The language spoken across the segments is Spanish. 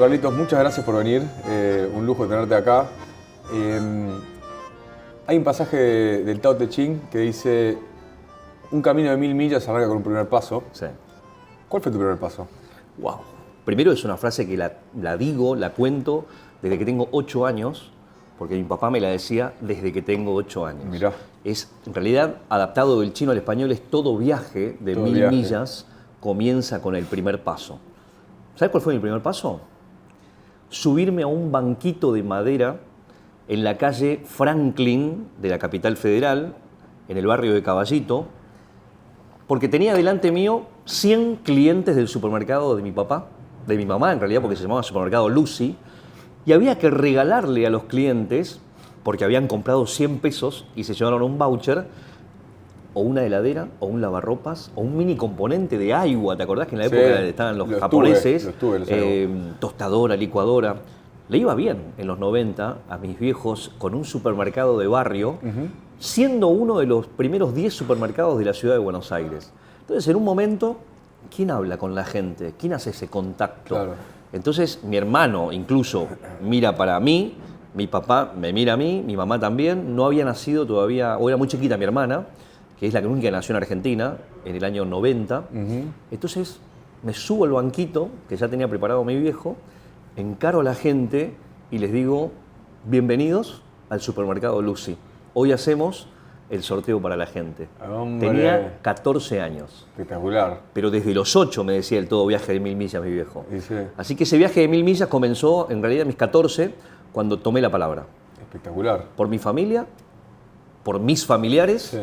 Carlitos, muchas gracias por venir. Un lujo tenerte acá. Hay un pasaje del Tao Te Ching que dice: un camino de 1000 millas arranca con un primer paso. Sí. ¿Cuál fue tu primer paso? Wow. Primero es una frase que la digo, la cuento desde que tengo 8 años, porque mi papá me la decía desde que tengo 8 años. Mirá. Es, en realidad, adaptado del chino al español, es todo viaje de 1000 millas comienza con el primer paso. ¿Sabes cuál fue mi primer paso? Subirme a un banquito de madera en la calle Franklin de la capital federal, en el barrio de Caballito, porque tenía delante mío 100 clientes del supermercado de mi papá, de mi mamá en realidad, porque se llamaba Supermercado Lucy, y había que regalarle a los clientes, porque habían comprado 100 pesos y se llevaron un voucher, o una heladera, o un lavarropas, o un mini componente de agua. ¿Te acordás que en la época estaban los japoneses? Tostadora, licuadora. Le iba bien en los 90 a mis viejos con un supermercado de barrio, siendo uno de los primeros 10 supermercados de la ciudad de Buenos Aires. Entonces, en un momento, ¿quién habla con la gente? ¿Quién hace ese contacto? Claro. Entonces, mi hermano incluso mira para mí, mi papá me mira a mí, mi mamá también. No había nacido todavía, o era muy chiquita mi hermana, que es la única que nació en Argentina, en el año 90. Entonces, me subo al banquito, que ya tenía preparado mi viejo, encaro a la gente y les digo: bienvenidos al supermercado Lucy. Hoy hacemos el sorteo para la gente. ¡Hombre! Tenía 14 años. Espectacular. Pero desde los 8 me decía el todo viaje de 1000 millas mi viejo. Sí. Así que ese viaje de 1000 millas comenzó en realidad a mis 14, cuando tomé la palabra. Espectacular. Por mi familia, por mis familiares. Sí.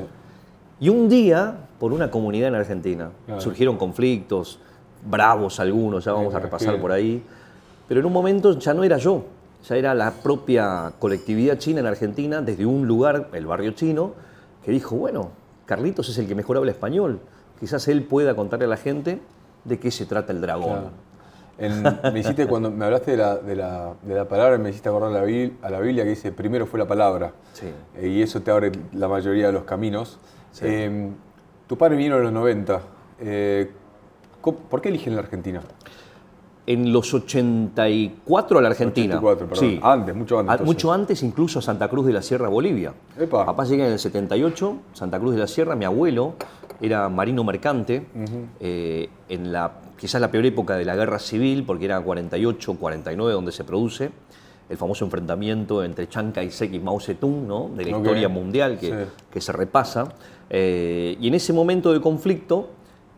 Y un día, por una comunidad en Argentina. Claro. Surgieron conflictos, bravos algunos, ya vamos a repasar por ahí. Pero en un momento ya no era yo, ya era la propia colectividad china en Argentina, desde un lugar, el barrio chino, que dijo: bueno, Carlitos es el que mejor habla español, quizás él pueda contarle a la gente de qué se trata el dragón. Claro. Me hiciste, cuando me hablaste de la palabra, me hiciste acordar a la Biblia que dice: primero fue la palabra. Sí. Y eso te abre la mayoría de los caminos. Sí. Tu padre vino en los 90. ¿Por qué eligen la Argentina? En los 84 a la Argentina. 84, perdón. Sí. Antes, mucho antes. Entonces. Mucho antes, incluso a Santa Cruz de la Sierra, Bolivia. Epa. Papá llega en el 78, Santa Cruz de la Sierra. Mi abuelo era marino mercante, en quizás la peor época de la guerra civil, porque era 48, 49 donde se produce el famoso enfrentamiento entre Chiang Kai-shek y Mao Zedong, ¿no? De la historia mundial que se repasa. Y en ese momento de conflicto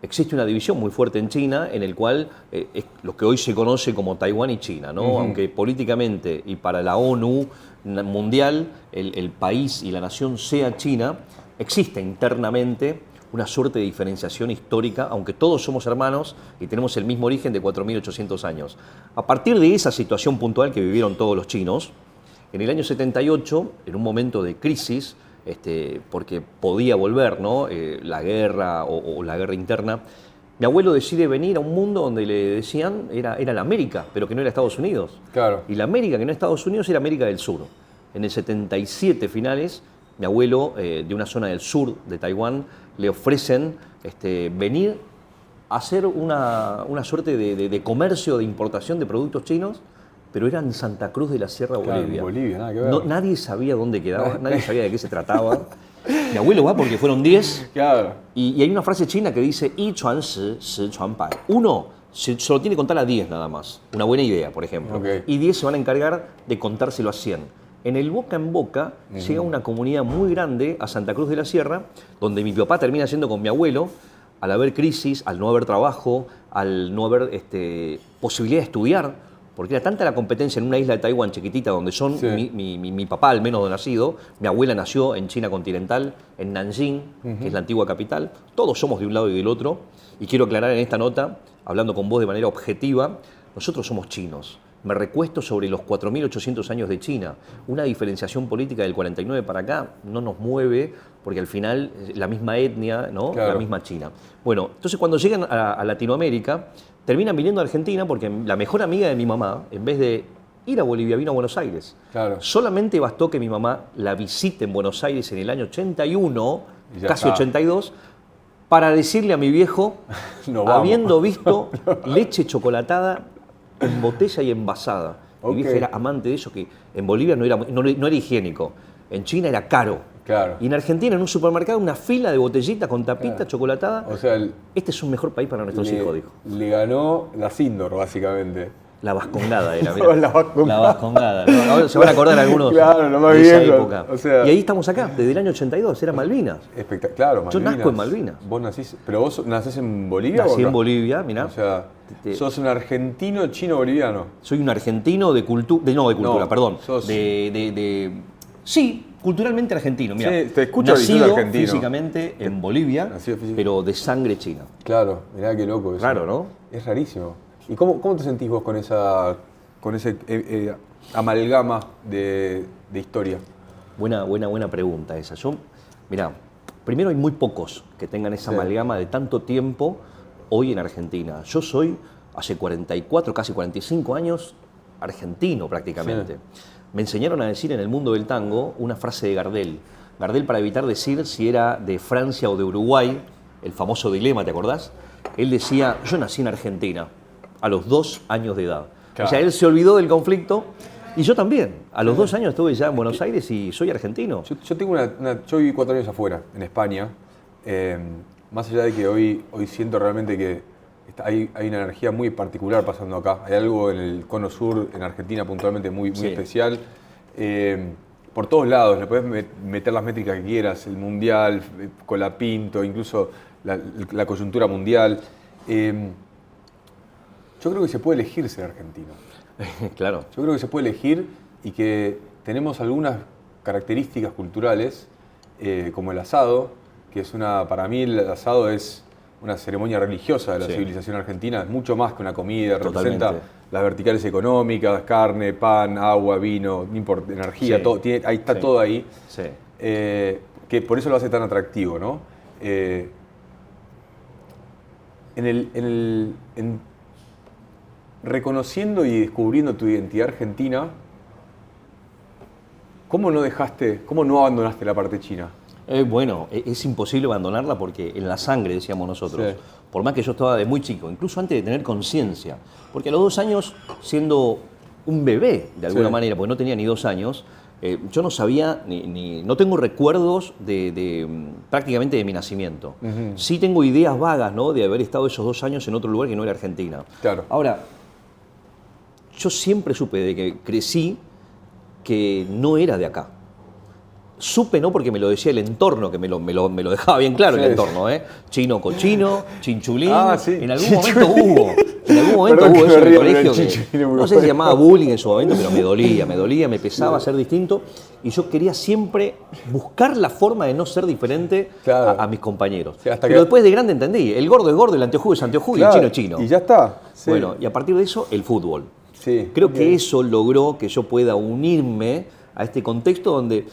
existe una división muy fuerte en China, en el cual es lo que hoy se conoce como Taiwán y China, ¿no? Aunque políticamente y para la ONU mundial el país y la nación sea China, existe internamente una suerte de diferenciación histórica, aunque todos somos hermanos y tenemos el mismo origen de 4800 años. A partir de esa situación puntual que vivieron todos los chinos, en el año 78, en un momento de crisis, porque podía volver, ¿no? La guerra o la guerra interna, mi abuelo decide venir a un mundo donde le decían era la América, pero que no era Estados Unidos. Claro. Y la América que no era Estados Unidos era América del Sur. En el 77 finales, mi abuelo, de una zona del sur de Taiwán, le ofrecen venir a hacer una suerte de comercio, de importación de productos chinos, pero era en Santa Cruz de la Sierra, Bolivia. En Bolivia, nada que ver. Nadie sabía dónde quedaba, nadie sabía de qué se trataba. Mi abuelo va porque fueron 10. Claro. Y hay una frase china que dice: "Y chuan shi, shi chuan bai". Uno se lo tiene que contar a 10 nada más. Una buena idea, por ejemplo. Okay. Y 10 se van a encargar de contárselo a 100. En el boca en boca llega una comunidad muy grande a Santa Cruz de la Sierra, donde mi papá termina yendo con mi abuelo, al haber crisis, al no haber trabajo, al no haber posibilidad de estudiar, porque era tanta la competencia en una isla de Taiwán chiquitita, donde son mi papá al menos nacido, mi abuela nació en China continental, en Nanjing, que es la antigua capital, todos somos de un lado y del otro, y quiero aclarar en esta nota, hablando con vos de manera objetiva, nosotros somos chinos. Me recuesto sobre los 4.800 años de China. Una diferenciación política del 49 para acá no nos mueve, porque al final la misma etnia, ¿no? Claro. La misma China. Bueno, entonces cuando llegan a Latinoamérica, terminan viniendo a Argentina porque la mejor amiga de mi mamá, en vez de ir a Bolivia, vino a Buenos Aires. Claro. Solamente bastó que mi mamá la visite en Buenos Aires en el año 81, casi está. 82, para decirle a mi viejo, No vamos. habiendo visto leche chocolatada en botella y envasada. Mi vieja era amante de eso, que en Bolivia no era higiénico. En China era caro. Claro. Y en Argentina, en un supermercado, una fila de botellitas con tapita chocolatada. O sea, este es un mejor país para nuestros hijos, dijo. Le ganó la Sindor, básicamente. La vascongada era, mirá. La vascongada. ¿No? Ahora se van a acordar algunos claro, lo más de esa viejo. época. O sea, y ahí estamos acá, desde el año 82, era Malvinas. Claro, Malvinas. Yo nazco en Malvinas. ¿Vos nacís? ¿Pero vos nacés en Bolivia? Nací en Bolivia, mirá. O sea, sos un argentino chino-boliviano. Soy un argentino de cultura, perdón. Sos... Sí, culturalmente argentino. Mirá, sí, te escucho nacido argentino. Físicamente en Bolivia, pero de sangre china. Claro, mirá qué loco eso. Raro, ¿no? Es rarísimo. ¿Y cómo te sentís vos con ese amalgama de historia? Buena pregunta esa. Mirá, primero hay muy pocos que tengan esa amalgama de tanto tiempo hoy en Argentina. Yo soy, hace 44, casi 45 años, argentino prácticamente. Sí. Me enseñaron a decir en el mundo del tango una frase de Gardel. Gardel, para evitar decir si era de Francia o de Uruguay, el famoso dilema, ¿te acordás? Él decía, yo nací en Argentina a los 2 años de edad. Claro. O sea, él se olvidó del conflicto y yo también. A los 2 años estuve ya en Buenos Aires y soy argentino. Yo tengo yo viví 4 años afuera, en España. Más allá de que hoy siento realmente que hay una energía muy particular pasando acá. Hay algo en el cono sur, en Argentina puntualmente, muy especial. Por todos lados, le podés meter las métricas que quieras, el mundial, Colapinto, incluso la coyuntura mundial. Yo creo que se puede elegir ser argentino. Claro. Yo creo que se puede elegir y que tenemos algunas características culturales, como el asado, que es para mí el asado es una ceremonia religiosa de la civilización argentina, es mucho más que una comida, representa las verticales económicas, carne, pan, agua, vino, no importa, energía, todo, ahí está todo ahí, que por eso lo hace tan atractivo, ¿no? Reconociendo y descubriendo tu identidad argentina, ¿cómo no abandonaste la parte china? Bueno, es imposible abandonarla porque en la sangre, decíamos nosotros, por más que yo estaba de muy chico, incluso antes de tener conciencia, porque a los 2 años, siendo un bebé de alguna manera, porque no tenía ni 2 años, yo no sabía, no tengo recuerdos prácticamente de mi nacimiento. Sí tengo ideas vagas, ¿no?, de haber estado esos 2 años en otro lugar que no era Argentina. Claro. Ahora, yo siempre supe de que crecí que no era de acá. Supe, no porque me lo decía el entorno, que me lo dejaba bien claro el entorno, ¿eh? Chino cochino, chinchulín. En algún momento hubo eso en el colegio que no sé si se llamaba bullying en su momento, pero me dolía, me pesaba ser distinto. Y yo quería siempre buscar la forma de no ser diferente a mis compañeros. Sí, pero después de grande entendí, el gordo es gordo, el anteojudo es anteojudo y el chino es chino. Y ya está. Sí. Bueno, y a partir de eso, el fútbol. Sí, creo que eso logró que yo pueda unirme a este contexto donde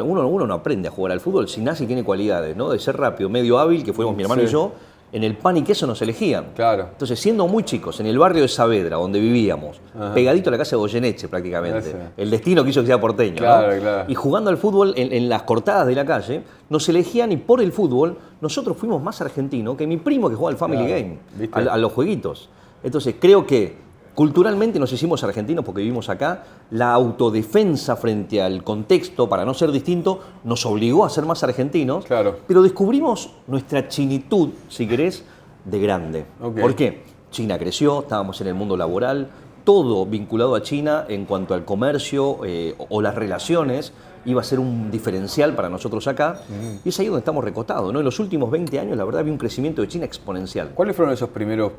uno no aprende a jugar al fútbol si nace y tiene cualidades, ¿no? De ser rápido, medio hábil, que fuimos mi hermano y yo, en el pan y queso nos elegían. Claro. Entonces, siendo muy chicos, en el barrio de Saavedra, donde vivíamos, pegadito a la casa de Goyeneche prácticamente, el destino quiso que sea porteño, claro, ¿no? Claro. Y jugando al fútbol en las cortadas de la calle, nos elegían y por el fútbol nosotros fuimos más argentinos que mi primo que jugaba al Family Game, a los jueguitos. Entonces, creo que culturalmente nos hicimos argentinos porque vivimos acá. La autodefensa frente al contexto, para no ser distinto, nos obligó a ser más argentinos. Claro. Pero descubrimos nuestra chinitud, si querés, de grande. ¿Por qué? China creció, estábamos en el mundo laboral, todo vinculado a China en cuanto al comercio o las relaciones iba a ser un diferencial para nosotros acá. Y es ahí donde estamos recostados, ¿no? En los últimos 20 años, la verdad, había un crecimiento de China exponencial. ¿Cuáles fueron esos primeros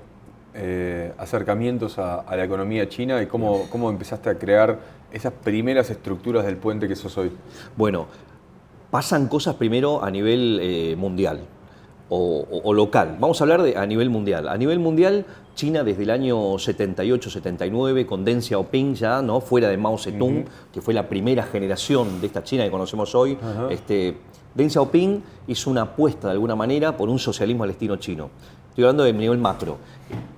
acercamientos a la economía china y cómo empezaste a crear esas primeras estructuras del puente que sos hoy? Bueno, pasan cosas primero a nivel mundial o local. Vamos a hablar a nivel mundial. A nivel mundial, China desde el año 78-79, con Deng Xiaoping ya, ¿no?, fuera de Mao Zedong, que fue la primera generación de esta China que conocemos hoy. Deng Xiaoping hizo una apuesta de alguna manera por un socialismo al estilo chino. Estoy hablando de nivel macro.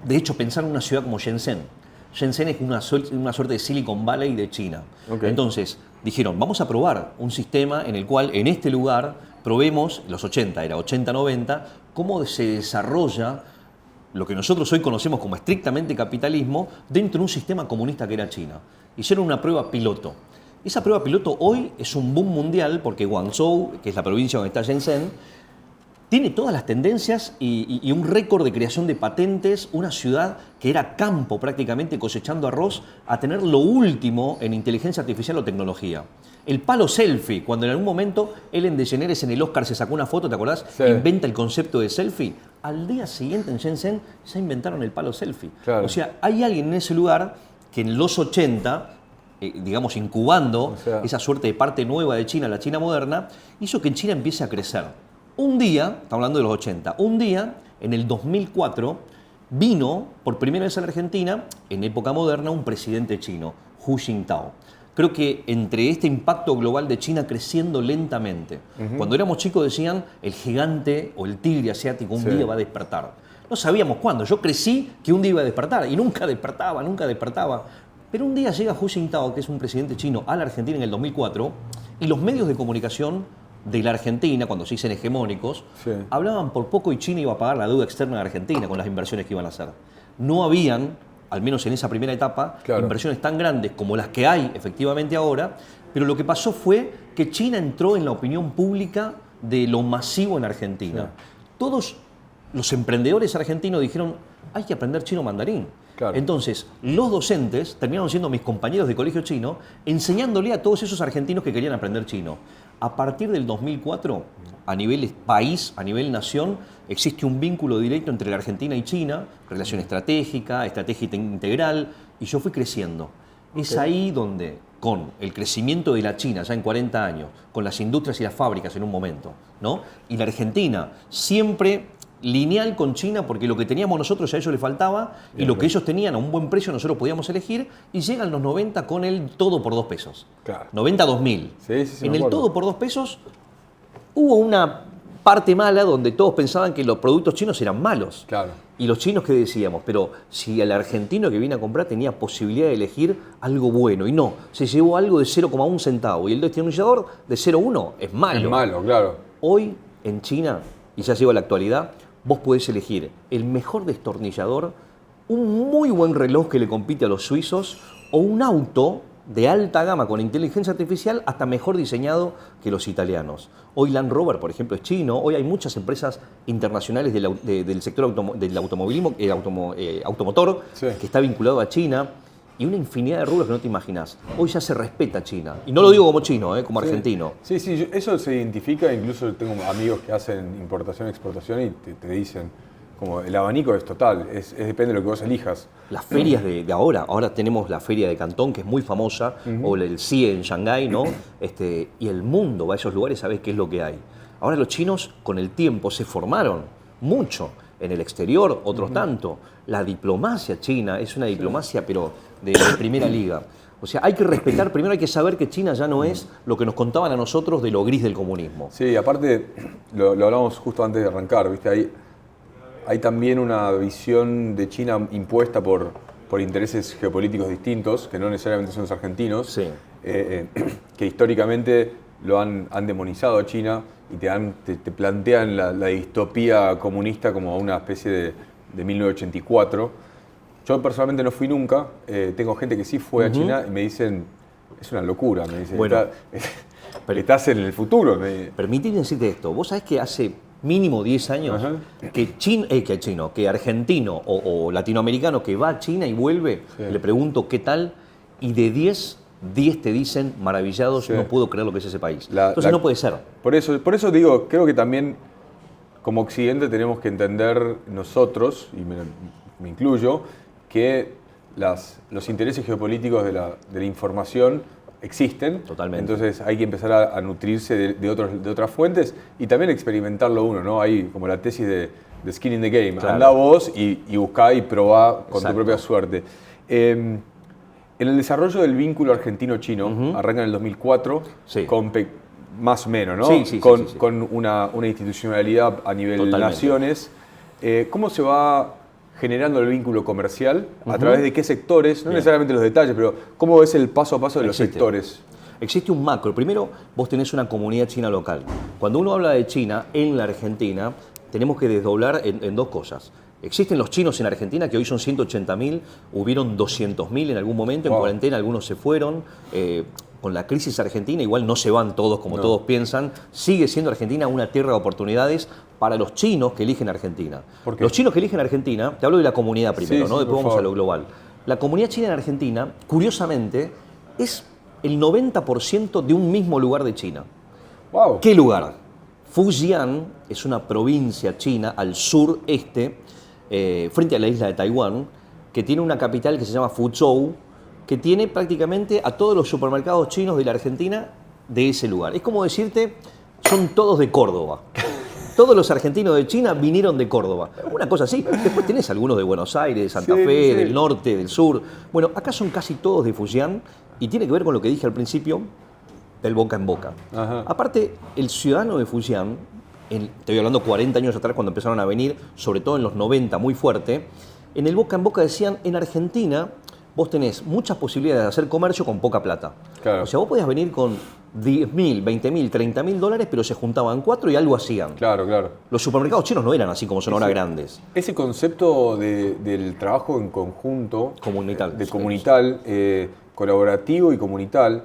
De hecho, pensar en una ciudad como Shenzhen. Shenzhen es una suerte de Silicon Valley de China. Entonces, dijeron, vamos a probar un sistema en el cual en este lugar probemos, los 80, era 80-90, cómo se desarrolla lo que nosotros hoy conocemos como estrictamente capitalismo dentro de un sistema comunista que era China. Hicieron una prueba piloto. Esa prueba piloto hoy es un boom mundial porque Guangzhou, que es la provincia donde está Shenzhen, tiene todas las tendencias y un récord de creación de patentes, una ciudad que era campo prácticamente cosechando arroz, a tener lo último en inteligencia artificial o tecnología. El palo selfie, cuando en algún momento Ellen DeGeneres en el Oscar se sacó una foto, ¿te acordás? Sí. Inventa el concepto de selfie. Al día siguiente en Shenzhen ya inventaron el palo selfie. Claro. O sea, hay alguien en ese lugar que en los 80, digamos, incubando esa suerte de parte nueva de China, la China moderna, hizo que China empiece a crecer. Un día, estamos hablando de los 80, un día, en el 2004, vino por primera vez a la Argentina, en época moderna, un presidente chino, Hu Jintao. Creo que entre este impacto global de China creciendo lentamente, cuando éramos chicos decían, el gigante o el tigre asiático un día va a despertar. No sabíamos cuándo, yo crecí que un día iba a despertar y nunca despertaba, nunca despertaba. Pero un día llega Hu Jintao, que es un presidente chino, a la Argentina en el 2004, y los medios de comunicación de la Argentina, cuando se dicen hegemónicos, hablaban por poco y China iba a pagar la deuda externa de Argentina con las inversiones que iban a hacer. No habían, al menos en esa primera etapa, inversiones tan grandes como las que hay efectivamente ahora, pero lo que pasó fue que China entró en la opinión pública de lo masivo en Argentina. Todos los emprendedores argentinos dijeron, hay que aprender chino mandarín. Claro. Entonces, los docentes terminaron siendo mis compañeros de colegio chino, enseñándole a todos esos argentinos que querían aprender chino. A partir del 2004, a nivel país, a nivel nación, existe un vínculo directo entre la Argentina y China, relación estratégica, estrategia integral, y yo fui creciendo. Es ahí donde, con el crecimiento de la China ya en 40 años, con las industrias y las fábricas en un momento, ¿no? Y la Argentina siempre lineal con China, porque lo que teníamos nosotros a ellos les faltaba, y lo que ellos tenían a un buen precio nosotros podíamos elegir, y llegan los 90 con el todo por 2 pesos. Claro. 90-2000. Sí, en el todo por 2 pesos hubo una parte mala donde todos pensaban que los productos chinos eran malos. Claro. Y los chinos, ¿qué decíamos? Pero si el argentino que viene a comprar tenía posibilidad de elegir algo bueno, y no, se llevó algo de 0,1 centavo, y el destornillador de 0,1 es malo. Es malo, claro. Hoy en China, y ya llegó a la actualidad, vos podés elegir el mejor destornillador, un muy buen reloj que le compite a los suizos o un auto de alta gama con inteligencia artificial hasta mejor diseñado que los italianos. Hoy Land Rover, por ejemplo, es chino. Hoy hay muchas empresas internacionales del sector del automovilismo, automotor, que está vinculado a China. Y una infinidad de rubros que no te imaginas. Hoy ya se respeta China. Y no lo digo como chino, como argentino. Sí, eso se identifica. Incluso tengo amigos que hacen importación y exportación y te dicen, como el abanico es total, depende de lo que vos elijas. Las ferias de ahora tenemos la feria de Cantón, que es muy famosa, o el CIE en Shanghái, ¿no? Y el mundo va a esos lugares a ver qué es lo que hay. Ahora los chinos con el tiempo se formaron mucho. En el exterior, otros tanto. La diplomacia china es una diplomacia, pero de primera liga. O sea, hay que respetar, primero hay que saber que China ya no es lo que nos contaban a nosotros de lo gris del comunismo. Sí, aparte, lo hablamos justo antes de arrancar, ¿viste? Hay también una visión de China impuesta por intereses geopolíticos distintos, que no necesariamente son los argentinos, que históricamente lo han demonizado a China y te plantean la distopía comunista como una especie de 1984. Yo personalmente no fui nunca, tengo gente que sí fue a China y me dicen, es una locura, me dicen, bueno, estás en el futuro. Permitime decirte esto, vos sabés que hace mínimo 10 años que argentino o latinoamericano que va a China y vuelve, le pregunto qué tal, y de 10 te dicen maravillados, no puedo creer lo que es ese país. Entonces no puede ser. Por eso digo, creo que también como Occidente tenemos que entender nosotros, y me incluyo, que los intereses geopolíticos de la información existen. Totalmente. Entonces hay que empezar a nutrirse de otras fuentes y también experimentarlo uno, ¿no? Hay como la tesis de skin in the game. Claro. Andá vos y buscá y probá con tu propia suerte. En el desarrollo del vínculo argentino-chino, arranca en el 2004, con más o menos, ¿no? Con una institucionalidad a nivel de naciones. ¿Cómo se va generando el vínculo comercial? ¿A través de qué sectores? No necesariamente los detalles, pero ¿cómo es el paso a paso de los sectores? Existe un macro. Primero, vos tenés una comunidad china local. Cuando uno habla de China en la Argentina, tenemos que desdoblar en dos cosas. Existen los chinos en Argentina, que hoy son 180.000, hubieron 200.000 en algún momento, en cuarentena algunos se fueron. Con la crisis argentina, igual no se van todos como todos piensan, sigue siendo Argentina una tierra de oportunidades para los chinos que eligen Argentina. Los chinos que eligen Argentina, te hablo de la comunidad primero, ¿no? Después vamos a lo global. La comunidad china en Argentina, curiosamente, es el 90% de un mismo lugar de China. Wow. ¿Qué lugar? Fujian es una provincia china al sureste, frente a la isla de Taiwán, que tiene una capital que se llama Fuzhou, que tiene prácticamente a todos los supermercados chinos de la Argentina de ese lugar. Es como decirte, son todos de Córdoba. Todos los argentinos de China vinieron de Córdoba. Una cosa así. Después tenés algunos de Buenos Aires, de Santa Fe, del norte, del sur. Bueno, acá son casi todos de Fujian y tiene que ver con lo que dije al principio, del boca en boca. Ajá. Aparte, el ciudadano de Fujian, estoy hablando 40 años atrás cuando empezaron a venir, sobre todo en los 90, muy fuerte, en el boca en boca decían, en Argentina vos tenés muchas posibilidades de hacer comercio con poca plata. Claro. O sea, vos podías venir con 10.000, 20.000, 30.000 dólares, pero se juntaban 4 y algo hacían. Claro, claro. Los supermercados chinos no eran así como son ahora grandes. Ese concepto del trabajo en conjunto, comunital, colaborativo y comunital,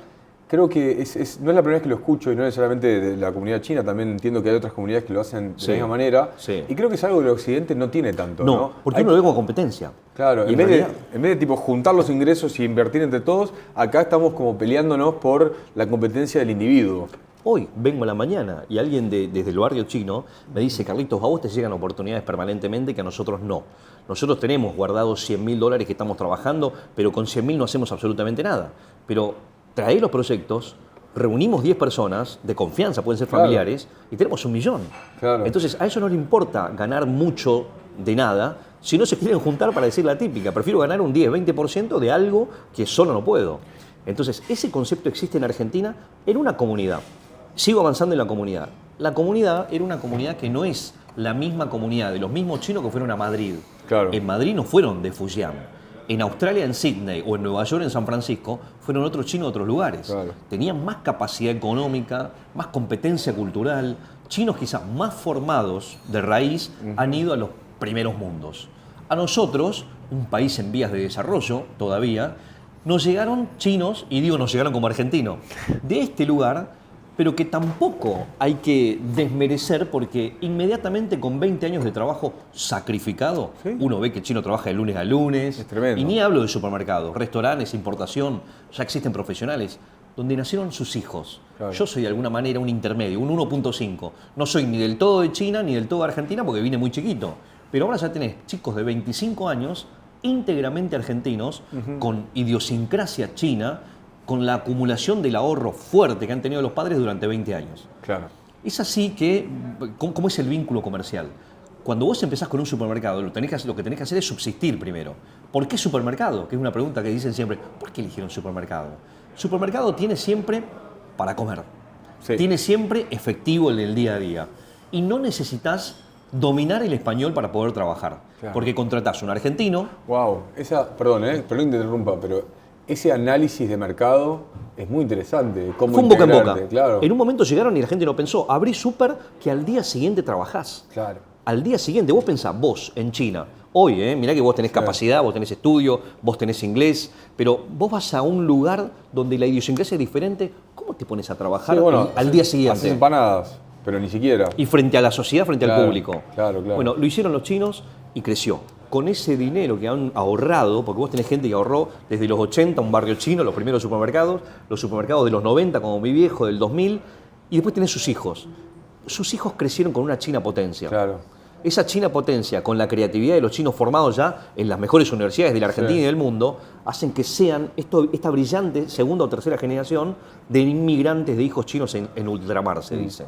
creo que no es la primera vez que lo escucho y no necesariamente de la comunidad china, también entiendo que hay otras comunidades que lo hacen de la misma manera. Sí. Y creo que es algo que el Occidente no tiene tanto. No, porque uno lo ve como competencia. Claro, en vez de tipo juntar los ingresos y invertir entre todos, acá estamos como peleándonos por la competencia del individuo. Hoy vengo a la mañana y alguien desde el barrio chino me dice, Carlitos, a vos te llegan oportunidades permanentemente que a nosotros no. Nosotros tenemos guardados $100.000 que estamos trabajando, pero con 100.000 no hacemos absolutamente nada. Pero trae los proyectos, reunimos 10 personas de confianza, pueden ser familiares, y tenemos 1 millón. Claro. Entonces, a eso no le importa ganar mucho de nada, si no se quieren juntar para decir la típica. Prefiero ganar un 10, 20% de algo que solo no puedo. Entonces, ese concepto existe en Argentina en una comunidad. Sigo avanzando en la comunidad. La comunidad era una comunidad que no es la misma comunidad de los mismos chinos que fueron a Madrid. Claro. En Madrid no fueron de Fujian. En Australia, en Sydney, o en Nueva York, en San Francisco, fueron otros chinos de otros lugares. Claro. Tenían más capacidad económica, más competencia cultural. Chinos quizás más formados de raíz han ido a los primeros mundos. A nosotros, un país en vías de desarrollo todavía, nos llegaron chinos, y digo nos llegaron como argentinos, de este lugar, pero que tampoco hay que desmerecer porque inmediatamente con 20 años de trabajo sacrificado, uno ve que el chino trabaja de lunes a lunes. Es tremendo. Y ni hablo de supermercados, restaurantes, importación, ya existen profesionales, donde nacieron sus hijos. Claro. Yo soy de alguna manera un intermedio, un 1.5. No soy ni del todo de China ni del todo de Argentina porque vine muy chiquito. Pero ahora ya tenés chicos de 25 años, íntegramente argentinos, con idiosincrasia china, con la acumulación del ahorro fuerte que han tenido los padres durante 20 años. Claro. Es así que, ¿cómo es el vínculo comercial? Cuando vos empezás con un supermercado, lo que tenés que hacer es subsistir primero. ¿Por qué supermercado? Que es una pregunta que dicen siempre. ¿Por qué eligieron supermercado? Supermercado tiene siempre para comer. Sí. Tiene siempre efectivo en el día a día. Y no necesitas dominar el español para poder trabajar. Claro. Porque contratás un argentino. Wow, perdón te interrumpa, pero ese análisis de mercado es muy interesante. Fue un boca en boca. Claro. En un momento llegaron y la gente no pensó, abrí súper que al día siguiente trabajás. Claro. Al día siguiente, vos pensás, vos en China, hoy, mirá que vos tenés capacidad, vos tenés estudio, vos tenés inglés, pero vos vas a un lugar donde la idiosincrasia es diferente, ¿cómo te pones a trabajar al día siguiente? Haces empanadas, pero ni siquiera. Y frente a la sociedad, frente al público. Claro. Bueno, lo hicieron los chinos y creció. Con ese dinero que han ahorrado, porque vos tenés gente que ahorró desde los 80 un barrio chino, los primeros supermercados, los supermercados de los 90 como mi viejo, del 2000, y después tenés sus hijos. Sus hijos crecieron con una China potencia. Claro. Esa China potencia, con la creatividad de los chinos formados ya en las mejores universidades de la Argentina y del mundo, hacen que sean esta brillante segunda o tercera generación de inmigrantes de hijos chinos en ultramar, se dice.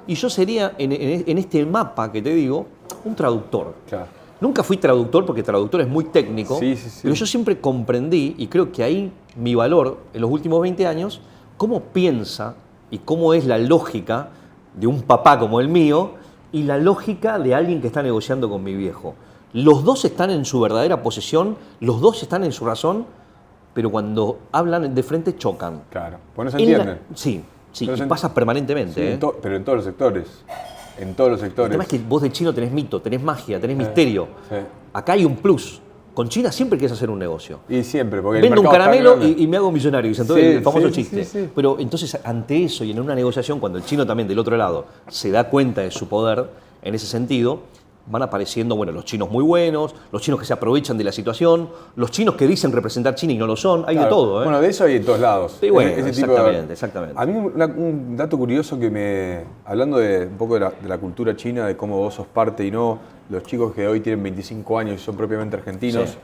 Y yo sería, en este mapa que te digo, un traductor. Claro. Nunca fui traductor porque traductor es muy técnico, pero yo siempre comprendí, y creo que ahí mi valor en los últimos 20 años, cómo piensa y cómo es la lógica de un papá como el mío y la lógica de alguien que está negociando con mi viejo. Los dos están en su verdadera posición, los dos están en su razón, pero cuando hablan de frente chocan. Claro, pues no se entienden. Sí, y pasa permanentemente. Sí, pero en todos los sectores. en todos los El sectores. tema es que vos de chino tenés mito, tenés magia, tenés misterio. Sí. Acá hay un plus. Con China siempre quieres hacer un negocio. Y siempre, porque el Vendo un mercado está caramelo grande. y me hago millonario, dicen todo el famoso sí, chiste. sí. Pero entonces, ante eso y en una negociación, cuando el chino también del otro lado se da cuenta de su poder en ese sentido, van apareciendo, bueno, los chinos muy buenos, los chinos que se aprovechan de la situación, los chinos que dicen representar China y no lo son, hay Claro. de todo, ¿eh? Bueno, de eso hay en todos lados. Sí, bueno, Ese tipo de- exactamente. A mí un dato curioso hablando de un poco de la cultura china, de cómo vos sos parte y no, los chicos que hoy tienen 25 años y son propiamente argentinos. Sí.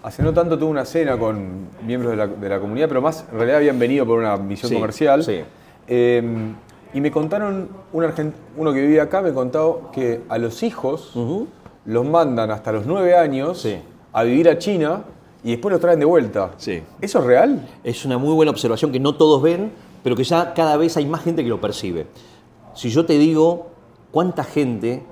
Hace no tanto tuve una cena con miembros de la comunidad, pero más en realidad habían venido por una misión Sí, comercial. sí. Y me contaron, uno que vivía acá me contó que a los hijos los mandan hasta los 9 años Sí. a vivir a China y después los traen de vuelta. Sí. ¿Eso es real? Es una muy buena observación que no todos ven, pero que ya cada vez hay más gente que lo percibe. Si yo te digo cuánta gente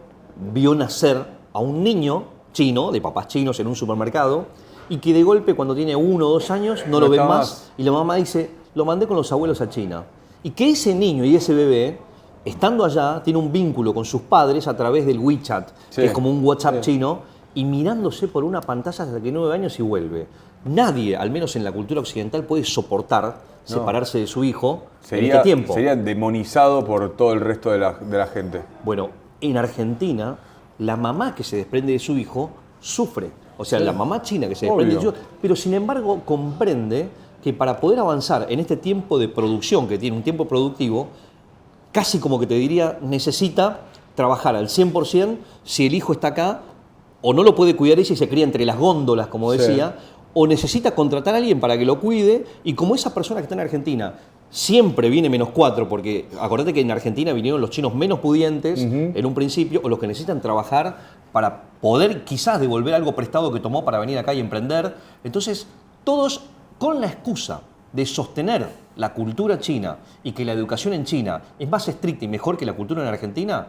vio nacer a un niño chino, de papás chinos en un supermercado, y que de golpe cuando tiene 1 o 2 años no lo ven está más, más. y la mamá dice, lo mandé con los abuelos a China. Y que ese niño y ese bebé, estando allá, tiene un vínculo con sus padres a través del WeChat, Sí. que es como un WhatsApp Sí. chino, y mirándose por una pantalla hasta que 9 años y vuelve. Nadie, al menos en la cultura occidental, puede soportar separarse de su hijo en este tiempo. Sería demonizado por todo el resto de la gente. Bueno, en Argentina, la mamá que se desprende de su hijo sufre. O sea, la mamá china que se desprende de su Obvio. hijo, pero sin embargo comprende que para poder avanzar en este tiempo de producción, que tiene un tiempo productivo, casi como que te diría, necesita trabajar al 100% si el hijo está acá, o no lo puede cuidar ella y se cría entre las góndolas, como Sí. decía, o necesita contratar a alguien para que lo cuide, y como esa persona que está en Argentina siempre viene -4, porque acordate que en Argentina vinieron los chinos menos pudientes en un principio, o los que necesitan trabajar para poder quizás devolver algo prestado que tomó para venir acá y emprender. Entonces, todos con la excusa de sostener la cultura china y que la educación en China es más estricta y mejor que la cultura en Argentina,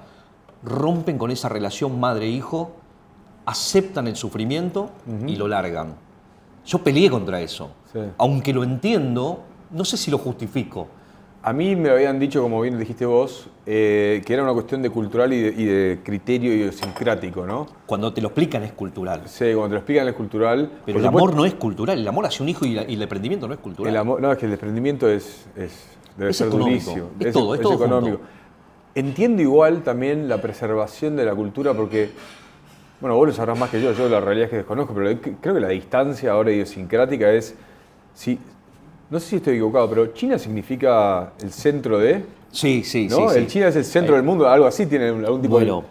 rompen con esa relación madre-hijo, aceptan el sufrimiento y lo largan. Yo peleé contra eso. Sí. Aunque lo entiendo, no sé si lo justifico. A mí me habían dicho, como bien dijiste vos, que era una cuestión de cultural y de criterio idiosincrático, ¿no? Cuando te lo explican es cultural. Sí, cuando te lo explican es cultural. Pero el amor no es cultural. El amor hacia un hijo y el emprendimiento no es cultural. El amor, no, es que el desprendimiento debe Es ser económico, durísimo. es todo económico. junto. Entiendo igual también la preservación de la cultura porque, bueno, vos lo sabrás más que yo la realidad es que desconozco, pero creo que la distancia ahora idiosincrática es, no sé si estoy equivocado, pero China significa el centro de, Sí, sí, ¿no? sí. El China es el centro del mundo, algo así, tiene algún tipo Bueno,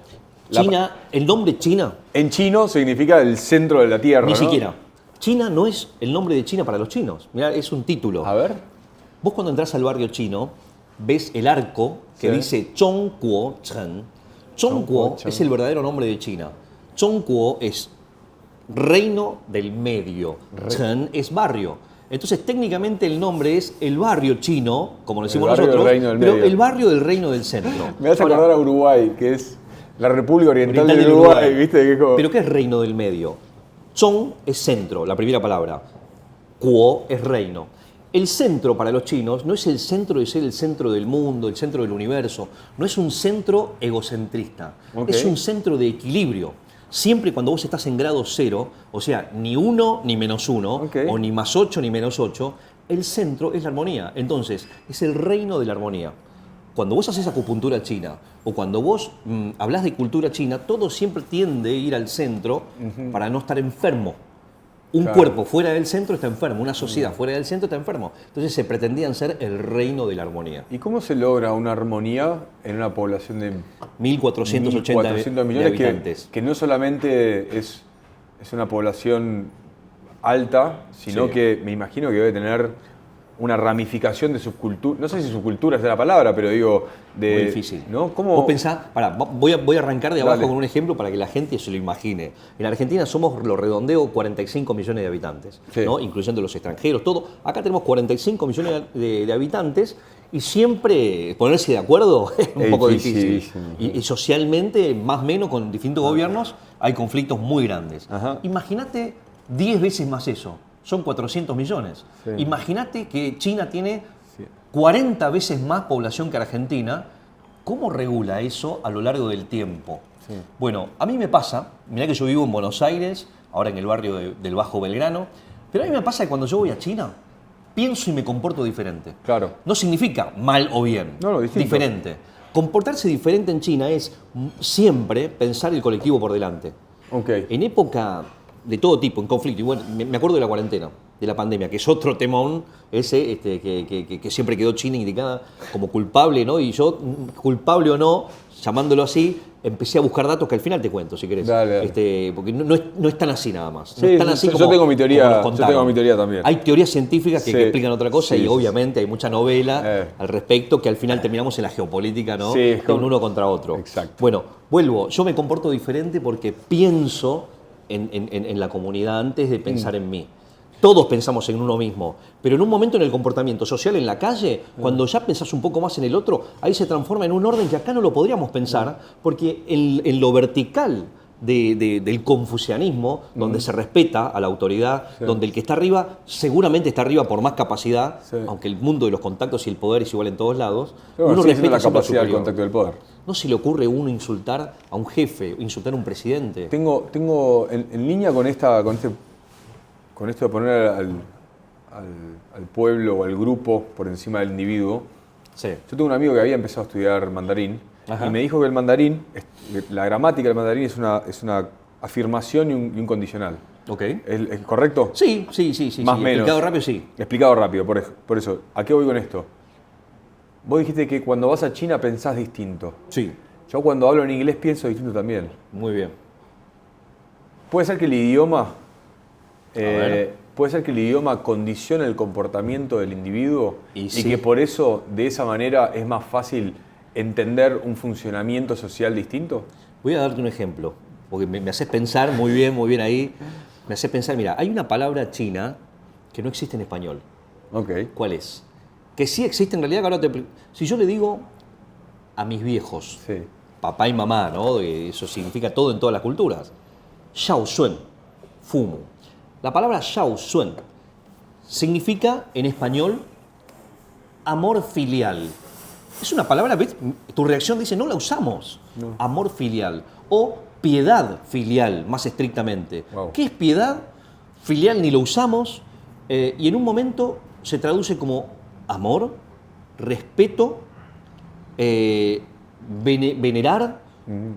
China, el nombre China, En chino significa el centro de la tierra, ni ¿no? siquiera. China no es el nombre de China para los chinos. Mirá, es un título. A ver. Vos cuando entras al barrio chino, ves el arco que Sí. dice Zhongguo Chen. Zhongguo Chen. es el verdadero nombre de China. Zhongguo es reino del medio. Chen es barrio. Entonces, técnicamente el nombre es el barrio chino, como lo decimos barrio del nosotros, reino del pero medio. el barrio del reino del centro. Me vas a Ahora, acordar a Uruguay, que es la República Oriental Oriental del del Uruguay, Uruguay. ¿viste? Que es como- ¿Pero qué es reino del medio? Zhong es centro, la primera palabra. Guo es reino. El centro para los chinos no es el centro de ser el centro del mundo, el centro del universo. No es un centro egocentrista. Ok. Es un centro de equilibrio. Siempre y cuando vos estás en grado cero, o sea, ni 1 ni -1, Ok. o ni +8 ni -8, el centro es la armonía. Entonces, es el reino de la armonía. Cuando vos haces acupuntura china o cuando vos hablas de cultura china, todo siempre tiende a ir al centro para no estar enfermo. Un Claro. cuerpo fuera del centro está enfermo, una sociedad fuera del centro está enfermo. Entonces se pretendían ser el reino de la armonía. ¿Y cómo se logra una armonía en una población de 1.480 1.400 de millones habitantes. que no solamente es una población alta, sino Sí. que me imagino que debe tener una ramificación de subcultura, no sé si subcultura es la palabra, pero digo, de... Muy difícil. ¿no? ¿Cómo? Vos pensás, voy a arrancar de abajo Dale. con un ejemplo para que la gente se lo imagine. En Argentina somos, lo redondeo, 45 millones de habitantes, Sí. ¿no? Incluyendo los extranjeros, todo. Acá tenemos 45 millones de habitantes y siempre ponerse de acuerdo es un Es poco difícil. dificilísimo. Y socialmente, más o menos, con distintos gobiernos, hay conflictos muy grandes. Ajá. Imagínate 10 veces más eso. Son 400 millones. Sí. Imagínate que China tiene Sí. 40 veces más población que Argentina ¿Cómo regula eso a lo largo del tiempo? Sí. Bueno, a mí me pasa, mirá que yo vivo en Buenos Aires, ahora en el barrio del Bajo Belgrano, pero a mí me pasa que cuando yo voy a China, pienso y me comporto diferente. Claro. No significa mal o bien, no, diferente. Comportarse diferente en China es siempre pensar el colectivo por delante. Okay. En época de todo tipo, en conflicto, y bueno, me acuerdo de la cuarentena, de la pandemia, que es otro temón ese que siempre quedó China indicada como culpable, ¿no? Y yo, culpable o no, llamándolo así, empecé a buscar datos que al final te cuento, si querés. Dale. Porque no es tan así nada más. Sí, no es tan así yo tengo mi teoría, yo tengo mi teoría también. Hay teorías científicas que explican otra cosa y obviamente hay mucha novela al respecto que al final terminamos en la geopolítica, ¿no? Sí, con uno contra otro. Exacto. Bueno, vuelvo. Yo me comporto diferente porque pienso en la comunidad antes de pensar en mí. Todos pensamos en uno mismo, pero en un momento en el comportamiento social en la calle, cuando ya pensás un poco más en el otro, ahí se transforma en un orden que acá no lo podríamos pensar, porque en lo vertical del confucianismo, donde se respeta a la autoridad, donde el que está arriba seguramente está arriba por más capacidad, aunque el mundo de los contactos y el poder es igual en todos lados, uno respeta la capacidad del contacto del poder. ¿No se le ocurre a uno insultar a un jefe, insultar a un presidente? Tengo en línea con esto de poner al pueblo o al grupo por encima del individuo. Sí. Yo tengo un amigo que había empezado a estudiar mandarín. Ajá. Y me dijo que el mandarín, la gramática del mandarín es una afirmación y un condicional. Okay. ¿Es correcto? Sí. Más o menos. Explicado rápido, sí. Explicado rápido, por eso. ¿A qué voy con esto? Vos dijiste que cuando vas a China pensás distinto. Sí. Yo cuando hablo en inglés pienso distinto también. Muy bien. ¿Puede ser que el idioma condiciona el comportamiento del individuo y que por eso, de esa manera, es más fácil entender un funcionamiento social distinto? Voy a darte un ejemplo, porque me haces pensar muy bien ahí. Me haces pensar, mira, hay una palabra china que no existe en español. Okay. ¿Cuál es? Que sí existe en realidad, que ahora si yo le digo a mis viejos, papá y mamá, ¿no? Eso significa todo en todas las culturas. Xiaoxuan, fumo. La palabra Xiaoxuan significa en español amor filial. Es una palabra, ¿ves? Tu reacción dice, no la usamos. No. Amor filial o piedad filial, más estrictamente. Wow. ¿Qué es piedad? Filial ni lo usamos y en un momento se traduce como amor, respeto, venerar.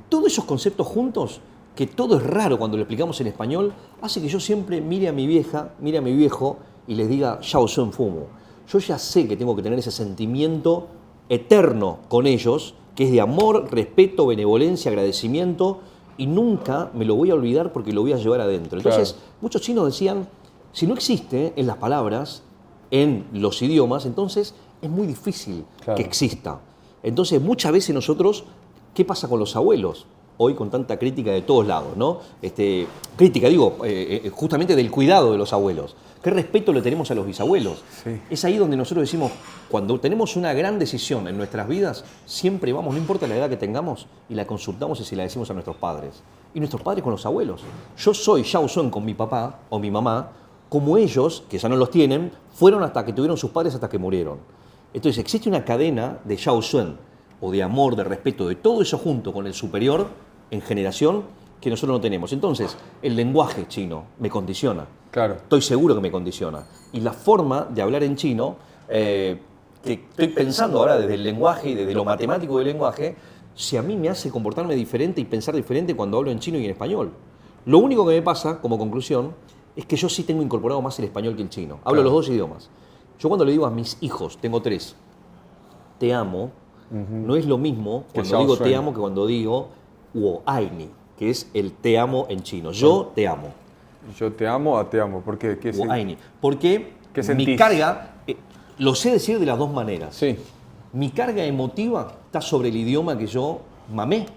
Todos esos conceptos juntos, que todo es raro cuando lo explicamos en español, hace que yo siempre mire a mi vieja, mire a mi viejo y les diga Xiaoxuan fumo. Yo ya sé que tengo que tener ese sentimiento eterno con ellos, que es de amor, respeto, benevolencia, agradecimiento, y nunca me lo voy a olvidar porque lo voy a llevar adentro. Entonces, muchos chinos decían, si no existe en las palabras, en los idiomas, entonces es muy difícil que exista. Entonces, muchas veces nosotros, ¿qué pasa con los abuelos? Hoy con tanta crítica de todos lados, ¿no? Crítica, digo, justamente del cuidado de los abuelos. ¿Qué respeto le tenemos a los bisabuelos? Sí. Es ahí donde nosotros decimos, cuando tenemos una gran decisión en nuestras vidas, siempre vamos, no importa la edad que tengamos, y la consultamos y se la decimos a nuestros padres. Y nuestros padres con los abuelos. Yo soy Xiaoxuan con mi papá o mi mamá, como ellos, que ya no los tienen, fueron hasta que tuvieron sus padres hasta que murieron. Entonces existe una cadena de Xiaoxuan, o de amor, de respeto, de todo eso junto con el superior en generación que nosotros no tenemos. Entonces, el lenguaje chino me condiciona. Claro. Estoy seguro que me condiciona. Y la forma de hablar en chino, que estoy pensando ahora desde el lenguaje y desde lo matemático del lenguaje, si a mí me hace comportarme diferente y pensar diferente cuando hablo en chino y en español. Lo único que me pasa, como conclusión, es que yo sí tengo incorporado más el español que el chino. Hablo los dos idiomas. Yo cuando le digo a mis hijos, tengo 3, te amo, no es lo mismo cuando digo te amo que cuando digo wo ai ni, que es el te amo en chino. Yo te amo. Yo te amo a te amo. ¿Por qué? Wo ai ni. Porque sentís? Mi carga, lo sé decir de las dos maneras. Sí. Mi carga emotiva está sobre el idioma que yo mamé.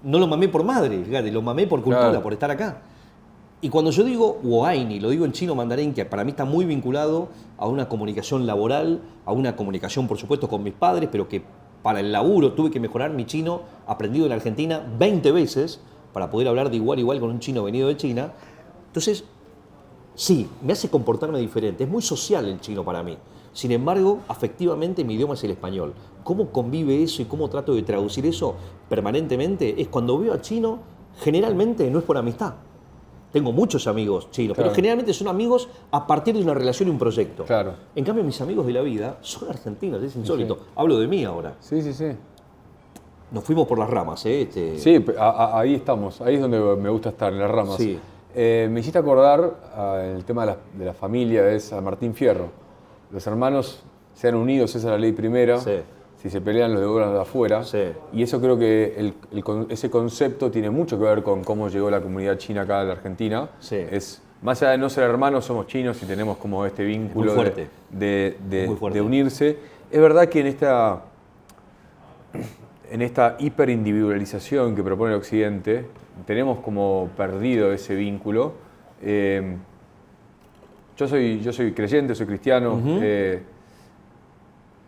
No lo mamé por madre, fíjate, lo mamé por cultura, por estar acá. Y cuando yo digo wo ai ni, lo digo en chino mandarín, que para mí está muy vinculado a una comunicación laboral, a una comunicación, por supuesto, con mis padres, pero que para el laburo tuve que mejorar mi chino, aprendido en la Argentina 20 veces, para poder hablar de igual a igual con un chino venido de China. Entonces, sí, me hace comportarme diferente. Es muy social el chino para mí. Sin embargo, afectivamente mi idioma es el español. ¿Cómo convive eso y cómo trato de traducir eso permanentemente? Es cuando veo a chino, generalmente no es por amistad. Tengo muchos amigos chinos, claro, pero generalmente son amigos a partir de una relación y un proyecto. Claro. En cambio, mis amigos de la vida son argentinos, es insólito. Sí. Hablo de mí ahora. Sí, sí, sí. Nos fuimos por las ramas, ¿eh? Sí, ahí estamos, ahí es donde me gusta estar, en las ramas. Sí. Me hiciste acordar el tema de la familia, es San Martín Fierro. Los hermanos sean unidos, esa es la ley primera. Sí. Si se pelean, los devuelven de afuera. Sí. Y eso creo que ese concepto tiene mucho que ver con cómo llegó la comunidad china acá a la Argentina. Sí. Es, más allá de no ser hermanos, somos chinos y tenemos como este vínculo muy fuerte. de unirse. Es verdad que en esta hiperindividualización que propone el Occidente, tenemos como perdido ese vínculo. Yo soy creyente, soy cristiano.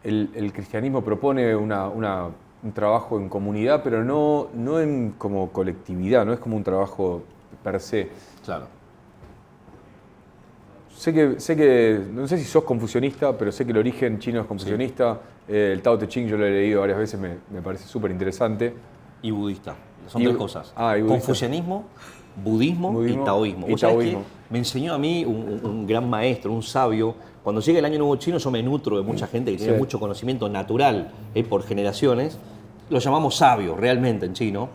El cristianismo propone un trabajo en comunidad, pero no en como colectividad, no es como un trabajo per se. Claro. Sé que, no sé si sos confucionista, pero sé que el origen chino es confucionista. Sí. El Tao Te Ching yo lo he leído varias veces, me parece súper interesante. Y budista, son tres cosas. Y confucianismo, budismo y taoísmo. ¿Vos sabés qué? Me enseñó a mí un gran maestro, un sabio. Cuando llega el Año Nuevo Chino yo me nutro de mucha gente que tiene mucho conocimiento natural por generaciones. Lo llamamos sabios realmente en chino.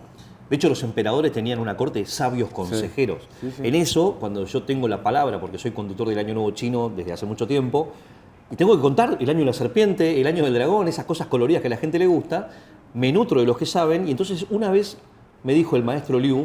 De hecho, los emperadores tenían una corte de sabios consejeros. Sí. Sí, sí. En eso, cuando yo tengo la palabra, porque soy conductor del Año Nuevo Chino desde hace mucho tiempo, y tengo que contar el año de la serpiente, el año del dragón, esas cosas coloridas que a la gente le gusta, me nutro de los que saben, y entonces una vez me dijo el maestro Liu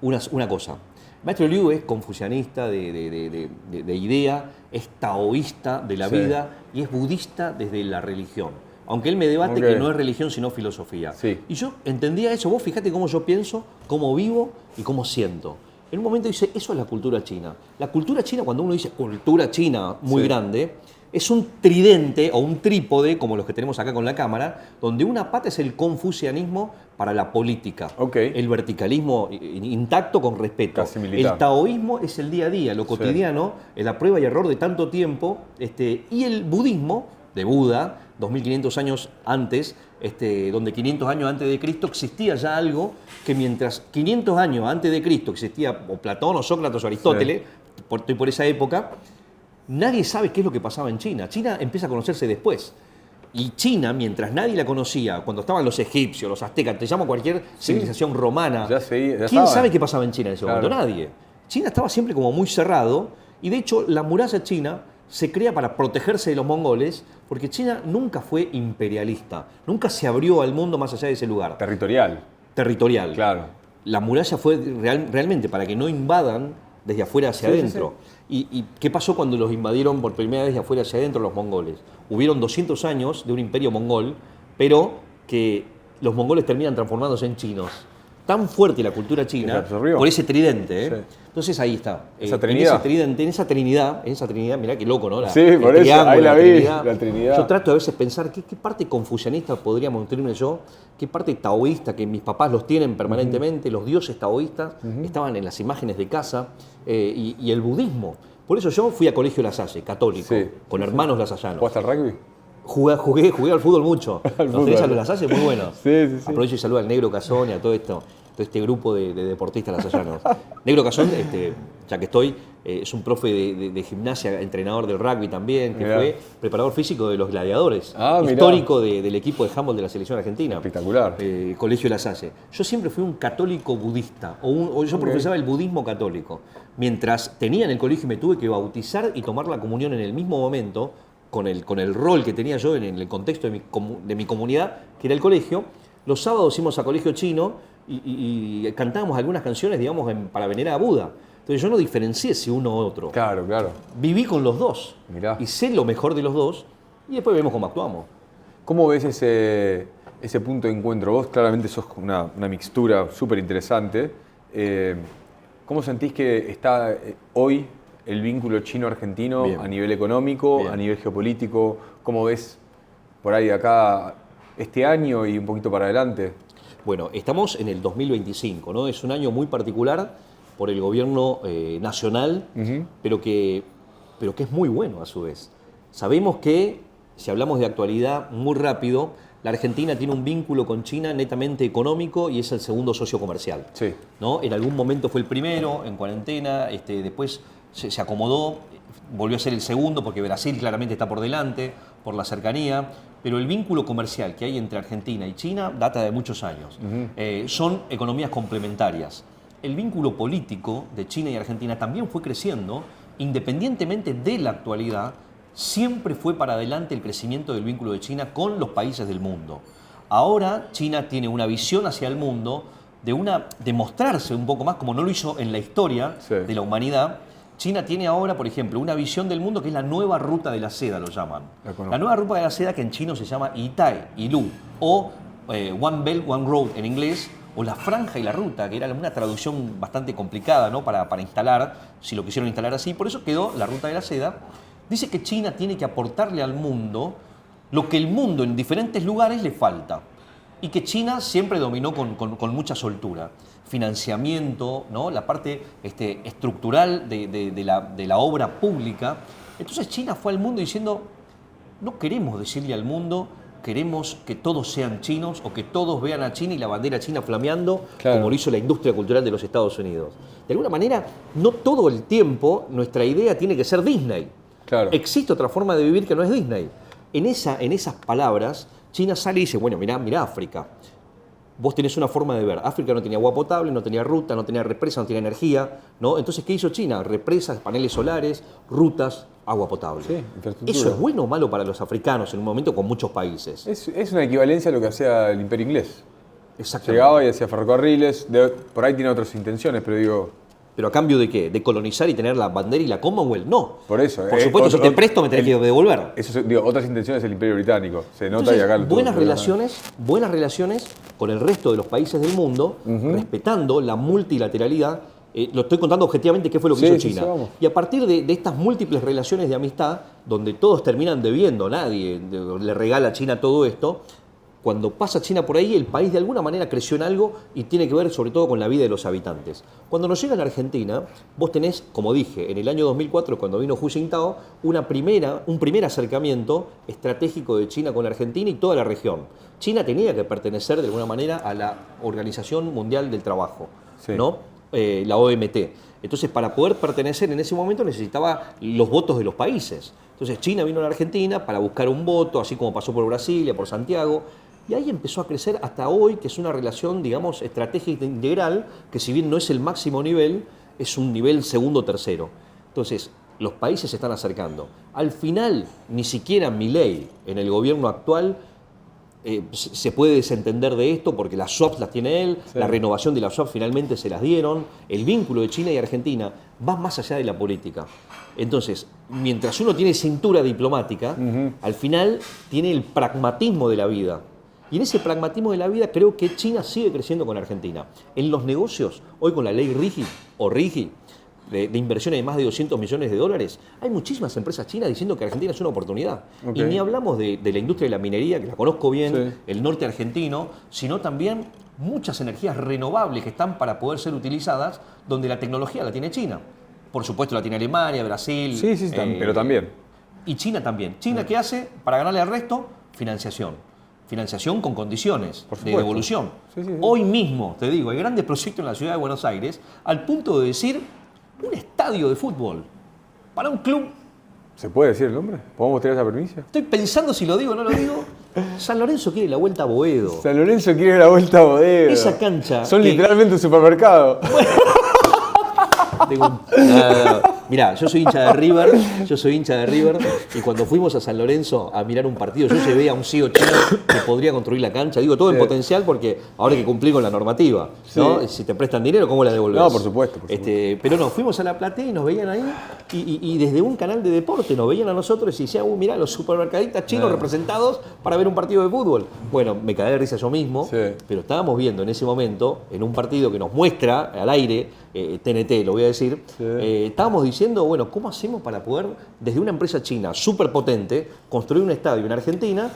una cosa. El maestro Liu es confucianista de idea, es taoísta de la vida y es budista desde la religión. Aunque él me debate que no es religión sino filosofía. Sí. Y yo entendía eso. Vos fíjate cómo yo pienso, cómo vivo y cómo siento. En un momento dice, eso es la cultura china. La cultura china, cuando uno dice cultura china muy grande, es un tridente o un trípode, como los que tenemos acá con la cámara, donde una pata es el confucianismo para la política. El verticalismo intacto con respeto. Casi militar. El taoísmo es el día a día, lo cotidiano, la prueba y error de tanto tiempo. Y el budismo, de Buda, 2500 años antes, donde 500 años antes de Cristo existía ya algo que mientras 500 años antes de Cristo existía o Platón o Sócrates o Aristóteles, por esa época, nadie sabe qué es lo que pasaba en China. China empieza a conocerse después. Y China, mientras nadie la conocía, cuando estaban los egipcios, los aztecas, te llamo cualquier civilización romana, ¿quién sabe qué pasaba en China en ese momento? Nadie. China estaba siempre como muy cerrado, y de hecho la muralla china se crea para protegerse de los mongoles, porque China nunca fue imperialista, nunca se abrió al mundo más allá de ese lugar. Territorial. Claro. La muralla fue realmente para que no invadan desde afuera hacia adentro. ¿Y qué pasó cuando los invadieron por primera vez de afuera hacia adentro los mongoles? Hubieron 200 años de un imperio mongol, pero que los mongoles terminan transformándose en chinos. Tan fuerte la cultura china por ese tridente. Sí. Entonces ahí está. ¿Esa Trinidad? En esa trinidad, mirá qué loco, ¿no? Sí, por eso, ahí la vi, la Trinidad. Yo trato a veces pensar qué parte confucianista podríamos nutrirme yo, qué parte taoísta, que mis papás los tienen permanentemente, los dioses taoístas estaban en las imágenes de casa, y el budismo. Por eso yo fui a Colegio La Salle, católico, con hermanos lasallanos. ¿Jugaste al rugby? Jugué al fútbol mucho. Los tenés a los Lasalle, muy bueno. Sí. Aprovecho y saludo al Negro Cazón y a todo este grupo de deportistas lasallanos. Negro Cazón, ya que estoy, es un profe de gimnasia, entrenador del rugby también, que fue preparador físico de los gladiadores, histórico del equipo de handball de la selección argentina. Espectacular. Colegio La Salle. Yo siempre fui un católico budista, o yo profesaba el budismo católico. Mientras tenía en el colegio me tuve que bautizar y tomar la comunión en el mismo momento, con el rol que tenía yo en el contexto de mi comunidad, que era el colegio. Los sábados íbamos a colegio chino y cantábamos algunas canciones, digamos, para venerar a Buda. Entonces yo no diferencié si uno u otro. Claro. Viví con los dos. Mirá. Y sé lo mejor de los dos y después vemos cómo actuamos. ¿Cómo ves ese punto de encuentro? Vos claramente sos una mixtura súper interesante. ¿Cómo sentís que está hoy el vínculo chino-argentino a nivel económico, a nivel geopolítico? ¿Cómo ves por ahí de acá este año y un poquito para adelante? Bueno, estamos en el 2025, ¿no? Es un año muy particular por el gobierno nacional, pero que es muy bueno a su vez. Sabemos que, si hablamos de actualidad muy rápido, la Argentina tiene un vínculo con China netamente económico y es el segundo socio comercial. Sí. ¿No? En algún momento fue el primero, en cuarentena, después se acomodó, volvió a ser el segundo porque Brasil claramente está por delante, por la cercanía, pero el vínculo comercial que hay entre Argentina y China data de muchos años. Son economías complementarias. El vínculo político de China y Argentina también fue creciendo, independientemente de la actualidad. Siempre fue para adelante el crecimiento del vínculo de China con los países del mundo. Ahora China tiene una visión hacia el mundo de mostrarse un poco más, como no lo hizo en la historia de la humanidad. China tiene ahora, por ejemplo, una visión del mundo que es la nueva ruta de la seda, lo llaman. La nueva ruta de la seda, que en chino se llama Itai, Ilu, o One Belt, One Road en inglés, o la franja y la ruta, que era una traducción bastante complicada, ¿no? para instalar, si lo quisieron instalar así. Por eso quedó la ruta de la seda. Dice que China tiene que aportarle al mundo lo que el mundo en diferentes lugares le falta. Y que China siempre dominó con mucha soltura. Financiamiento, ¿no? La parte estructural de la obra pública. Entonces China fue al mundo diciendo, no queremos decirle al mundo, queremos que todos sean chinos o que todos vean a China y la bandera china flameando, como lo hizo la industria cultural de los Estados Unidos. De alguna manera, no todo el tiempo nuestra idea tiene que ser Disney. Claro. Existe otra forma de vivir que no es Disney. En esas palabras, China sale y dice, bueno, mirá África. Vos tenés una forma de ver. África no tenía agua potable, no tenía ruta, no tenía represa, no tenía energía, ¿no? Entonces, ¿qué hizo China? Represas, paneles solares, rutas, agua potable. Sí, ¿eso es bueno o malo para los africanos en un momento con muchos países? Es una equivalencia a lo que hacía el Imperio Inglés. Exactamente. Llegaba y hacía ferrocarriles, por ahí tiene otras intenciones, pero digo... ¿Pero a cambio de qué? ¿De colonizar y tener la bandera y la Commonwealth? No. Por eso. Por supuesto, si te presto me tenés que devolver. Eso, digo, otras intenciones del Imperio Británico. Se nota. Entonces, y acá buenas relaciones con el resto de los países del mundo, respetando la multilateralidad. Lo estoy contando objetivamente qué fue lo que hizo China. Y a partir de estas múltiples relaciones de amistad, donde todos terminan debiendo, nadie le regala a China todo esto, cuando pasa China por ahí, el país de alguna manera creció en algo y tiene que ver sobre todo con la vida de los habitantes. Cuando nos llega a la Argentina, vos tenés, como dije, en el año 2004, cuando vino Hu Jintao, un primer acercamiento estratégico de China con la Argentina y toda la región. China tenía que pertenecer de alguna manera a la Organización Mundial del Trabajo, ¿no? La OMT. Entonces, para poder pertenecer en ese momento necesitaba los votos de los países. Entonces, China vino a la Argentina para buscar un voto, así como pasó por Brasilia, por Santiago. Y ahí empezó a crecer hasta hoy, que es una relación, digamos, estratégica integral, que si bien no es el máximo nivel, es un nivel segundo o tercero. Entonces, los países se están acercando. Al final, ni siquiera Milei, en el gobierno actual, se puede desentender de esto porque las swaps las tiene él, la renovación de las swaps finalmente se las dieron. El vínculo de China y Argentina va más allá de la política. Entonces, mientras uno tiene cintura diplomática, al final tiene el pragmatismo de la vida. Y en ese pragmatismo de la vida creo que China sigue creciendo con Argentina. En los negocios, hoy con la ley RIGI, de inversiones de más de 200 millones de dólares, hay muchísimas empresas chinas diciendo que Argentina es una oportunidad. Y ni hablamos de la industria de la minería, que la conozco bien, el norte argentino, sino también muchas energías renovables que están para poder ser utilizadas, donde la tecnología la tiene China. Por supuesto la tiene Alemania, Brasil. Pero también. Y China también. ¿China qué hace? Para ganarle al resto, financiación. Financiación con condiciones de devolución. Hoy mismo, te digo, hay grandes proyectos en la ciudad de Buenos Aires, al punto de decir un estadio de fútbol para un club. ¿Se puede decir el nombre? ¿Podemos tener esa permiso? Estoy pensando si lo digo o no lo digo. San Lorenzo quiere la vuelta a Boedo. San Lorenzo quiere la vuelta a Boedo. Esa cancha. Son literalmente un supermercado. Mirá, yo soy hincha de River, y cuando fuimos a San Lorenzo a mirar un partido, yo llevé a un CEO chino que podría construir la cancha. Digo, todo en potencial porque ahora hay que cumplir con la normativa, ¿no? Si te prestan dinero, ¿cómo la devolvés? No, por supuesto. Pero no, fuimos a la platea y nos veían ahí, y desde un canal de deporte nos veían a nosotros y decían, mirá, los supermercadistas chinos representados para ver un partido de fútbol. Bueno, me cagué de risa yo mismo, pero estábamos viendo en ese momento, en un partido que nos muestra al aire, TNT, lo voy a decir, estábamos diciendo, bueno, ¿cómo hacemos para poder, desde una empresa china súper potente, construir un estadio en Argentina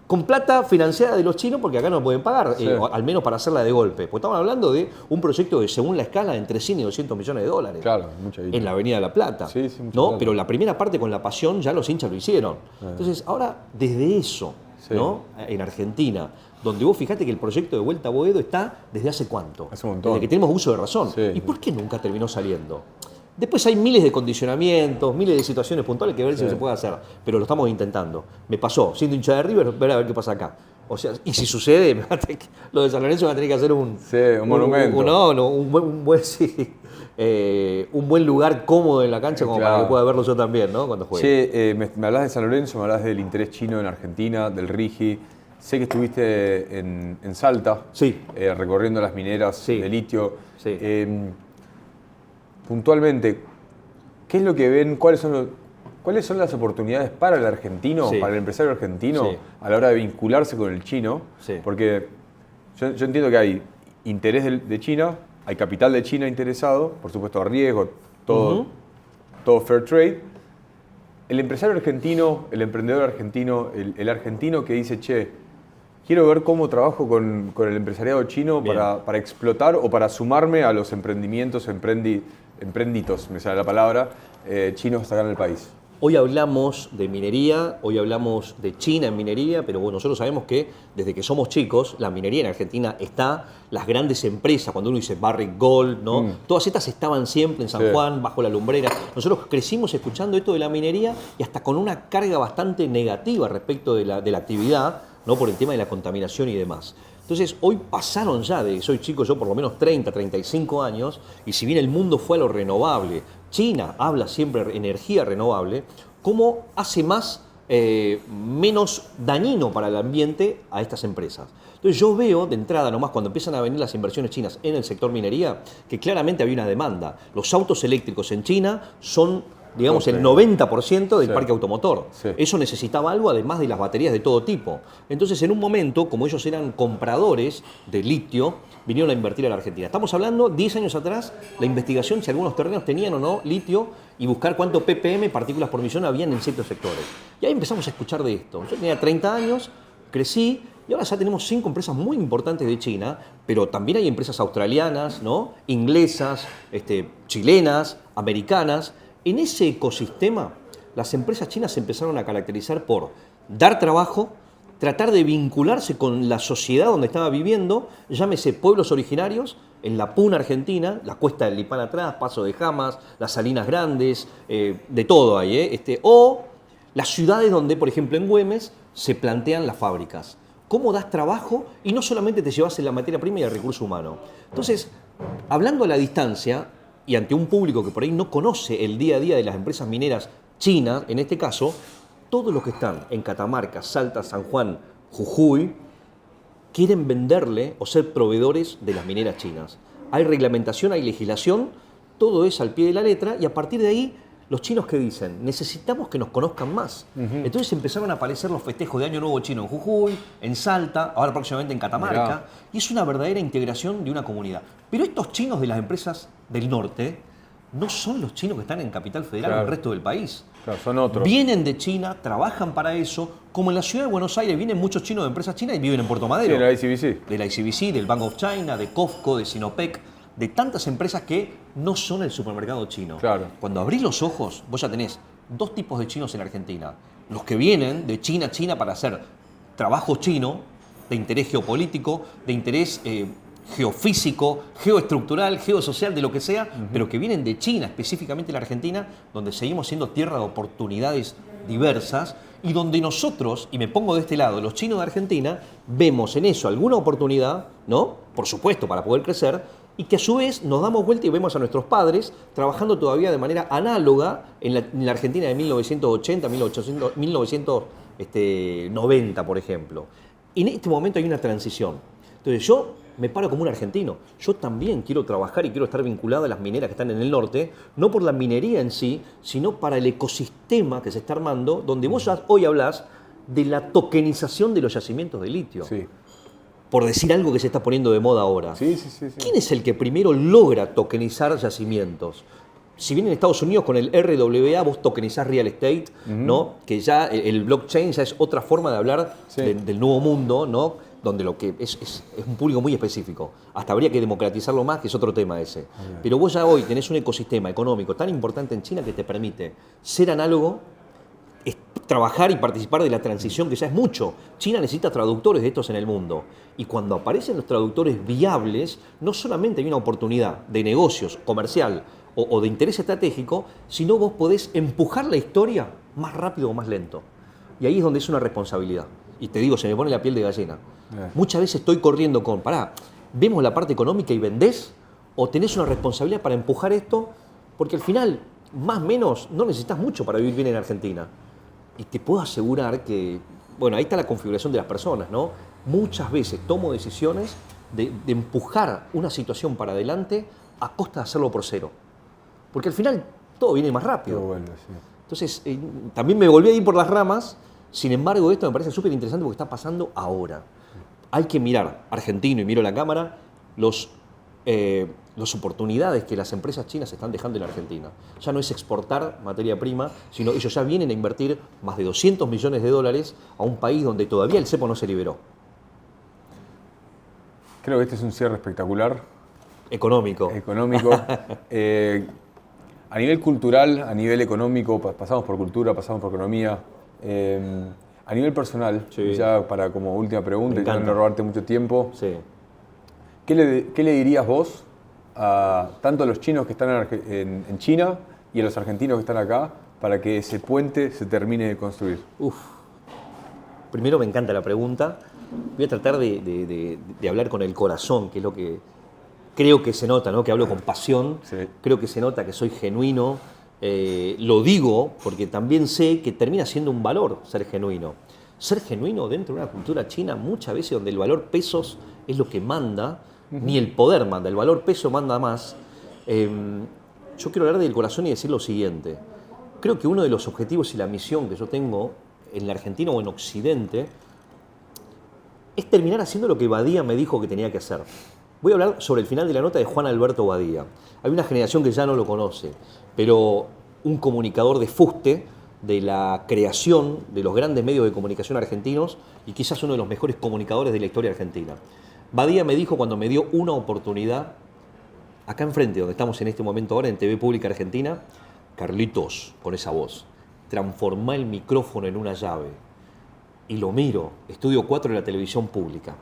con plata financiada de los chinos porque acá no pueden pagar, Sí. al menos para hacerla de golpe. Porque estamos hablando de un proyecto de, según la escala, entre 100 y 200 millones de dólares. Claro, mucha guita. En la Avenida de la Plata. Sí, sí, mucha ¿no? plata. Pero la primera parte con la pasión ya los hinchas lo hicieron. Entonces, ahora, desde eso, Sí. ¿no? En Argentina, donde vos fijate que el proyecto de Vuelta a Boedo está desde hace cuánto. Hace un montón. Desde que tenemos uso de razón. Sí. ¿Y por qué nunca terminó saliendo? Después hay miles de condicionamientos, miles de situaciones puntuales que ver si Sí. se puede hacer, pero lo estamos intentando. Me pasó, siendo hincha de River, ver a ver qué pasa acá. O sea, y si sucede, lo de San Lorenzo va a tener que hacer un monumento. Un buen lugar cómodo en la cancha como para Claro. que pueda verlo yo también, ¿no? Cuando juegue. Che, me hablas de San Lorenzo, me hablas del interés chino en Argentina, del RIGI. Sé que estuviste en Salta, Sí. recorriendo las mineras Sí. de litio. Sí. Puntualmente, ¿qué es lo que ven? ¿Cuáles son las oportunidades para el argentino, Sí. para el empresario argentino, Sí. a la hora de vincularse con el chino? Sí. Porque yo entiendo que hay interés de China, hay capital de China interesado, por supuesto riesgo, todo, Ujú. todo fair trade. El empresario argentino, el emprendedor argentino, el argentino que dice, che, quiero ver cómo trabajo con el empresariado chino Bien. para explotar o para sumarme a los emprendimientos, emprenditos, me sale la palabra, chinos acá en el país. Hoy hablamos de minería, hoy hablamos de China en minería, pero bueno, nosotros sabemos que desde que somos chicos, la minería en Argentina está, las grandes empresas, cuando uno dice Barrick Gold, ¿no? Todas estas estaban siempre en San Sí. Juan, bajo la lumbrera. Nosotros crecimos escuchando esto de la minería y hasta con una carga bastante negativa respecto de la actividad, ¿no? Por el tema de la contaminación y demás. Entonces, hoy pasaron ya de, soy chico yo por lo menos 30, 35 años, y si bien el mundo fue a lo renovable, China habla siempre de energía renovable, ¿cómo hace menos dañino para el ambiente a estas empresas? Entonces yo veo de entrada nomás cuando empiezan a venir las inversiones chinas en el sector minería, que claramente había una demanda. Los autos eléctricos en China son, digamos, el 90% del Sí. parque automotor. Sí. Eso necesitaba algo además de las baterías de todo tipo. Entonces, en un momento, como ellos eran compradores de litio, vinieron a invertir a la Argentina. Estamos hablando 10 años atrás, la investigación si algunos terrenos tenían o no litio y buscar cuánto ppm, partículas por millón, habían en ciertos sectores. Y ahí empezamos a escuchar de esto. Yo tenía 30 años, crecí y ahora ya tenemos 5 empresas muy importantes de China, pero también hay empresas australianas, ¿no? Inglesas, chilenas, americanas. En ese ecosistema, las empresas chinas se empezaron a caracterizar por dar trabajo, tratar de vincularse con la sociedad donde estaba viviendo, llámese pueblos originarios, en la Puna Argentina, la Cuesta del Lipán atrás, Paso de Jamas, las Salinas Grandes, de todo ahí, o las ciudades donde, por ejemplo, en Güemes, se plantean las fábricas. ¿Cómo das trabajo y no solamente te llevas la materia prima y el recurso humano? Entonces, hablando a la distancia, y ante un público que por ahí no conoce el día a día de las empresas mineras chinas, en este caso, todos los que están en Catamarca, Salta, San Juan, Jujuy, quieren venderle o ser proveedores de las mineras chinas. Hay reglamentación, hay legislación, todo es al pie de la letra y a partir de ahí los chinos que dicen, necesitamos que nos conozcan más. Entonces empezaron a aparecer los festejos de Año Nuevo Chino en Jujuy, en Salta, ahora próximamente en Catamarca, Mirá. y es una verdadera integración de una comunidad. Pero estos chinos de las empresas del norte no son los chinos que están en Capital Federal o en el Claro. resto del país. Claro, son otros. Vienen de China, trabajan para eso, como en la ciudad de Buenos Aires vienen muchos chinos de empresas chinas y viven en Puerto Sí, Madero. en la ICBC. De la ICBC, del Bank of China, de COFCO, de Sinopec, de tantas empresas que no son el supermercado chino. Claro. Cuando abrís los ojos, vos ya tenés dos tipos de chinos en Argentina. Los que vienen de China para hacer trabajo chino, de interés geopolítico, de interés geofísico, geoestructural, geosocial, de lo que sea, pero que vienen de China, específicamente la Argentina, donde seguimos siendo tierra de oportunidades diversas y donde nosotros, y me pongo de este lado, los chinos de Argentina, vemos en eso alguna oportunidad, ¿no? Por supuesto, para poder crecer, y que a su vez nos damos vuelta y vemos a nuestros padres trabajando todavía de manera análoga en la Argentina de 1980, 1990, por ejemplo. En este momento hay una transición. Entonces yo me paro como un argentino. Yo también quiero trabajar y quiero estar vinculado a las mineras que están en el norte, no por la minería en sí, sino para el ecosistema que se está armando, donde vos hoy hablás de la tokenización de los yacimientos de litio. Sí. Por decir algo que se está poniendo de moda ahora. Sí. ¿Quién es el que primero logra tokenizar yacimientos? si bien en Estados Unidos con el RWA vos tokenizás real estate, ¿no? Que ya el blockchain ya es otra forma de hablar del nuevo mundo, ¿no? Donde lo que es un público muy específico. Hasta habría que democratizarlo más, que es otro tema ese. Pero vos ya hoy tenés un ecosistema económico tan importante en China que te permite ser análogo, trabajar y participar de la transición, que ya es mucho. China necesita traductores de estos en el mundo. Y cuando aparecen los traductores viables, no solamente hay una oportunidad de negocios, comercial o de interés estratégico, sino vos podés empujar la historia más rápido o más lento. Y ahí es donde es una responsabilidad. Y te digo, se me pone la piel de gallina. Muchas veces estoy corriendo con, ¿vemos la parte económica y vendés? ¿O tenés una responsabilidad para empujar esto? Porque al final, más o menos, no necesitas mucho para vivir bien en Argentina. Y te puedo asegurar que, bueno, ahí está la configuración de las personas, ¿no? Muchas veces tomo decisiones de empujar una situación para adelante a costa de hacerlo por cero. Porque al final todo viene más rápido. Bueno, sí. Entonces, también me volví a ir por las ramas. Sin embargo, esto me parece súper interesante porque está pasando ahora. Hay que mirar, argentino, y miro la cámara, las oportunidades que las empresas chinas están dejando en la Argentina. Ya no es exportar materia prima, sino ellos ya vienen a invertir más de 200 millones de dólares a un país donde todavía el cepo no se liberó. Creo que este es un cierre espectacular. Económico. A nivel cultural, a nivel económico, pasamos por cultura, pasamos por economía. A nivel personal, ya para como última pregunta, y no robarte mucho tiempo, ¿qué le dirías vos tanto a los chinos que están en China y a los argentinos que están acá para que ese puente se termine de construir? Primero me encanta la pregunta. Voy a tratar de hablar con el corazón, que es lo que creo que se nota, ¿no? Que hablo con pasión, creo que se nota que soy genuino. Lo digo porque también sé que termina siendo un valor ser genuino. Ser genuino dentro de una cultura china, muchas veces donde el valor pesos es lo que manda, ni el poder manda, el valor peso manda más. Yo quiero hablar del corazón y decir lo siguiente. Creo que uno de los objetivos y la misión que yo tengo en la Argentina o en Occidente es terminar haciendo lo que Badía me dijo que tenía que hacer. Voy a hablar sobre el final de la nota de Juan Alberto Badía. Hay una generación que ya no lo conoce, pero un comunicador de fuste de la creación de los grandes medios de comunicación argentinos y quizás uno de los mejores comunicadores de la historia argentina. Badía me dijo cuando me dio una oportunidad, acá enfrente, donde estamos en este momento ahora, en TV Pública Argentina, Carlitos, con esa voz, transformá el micrófono en una llave. Y lo miro, Estudio 4 de la televisión pública.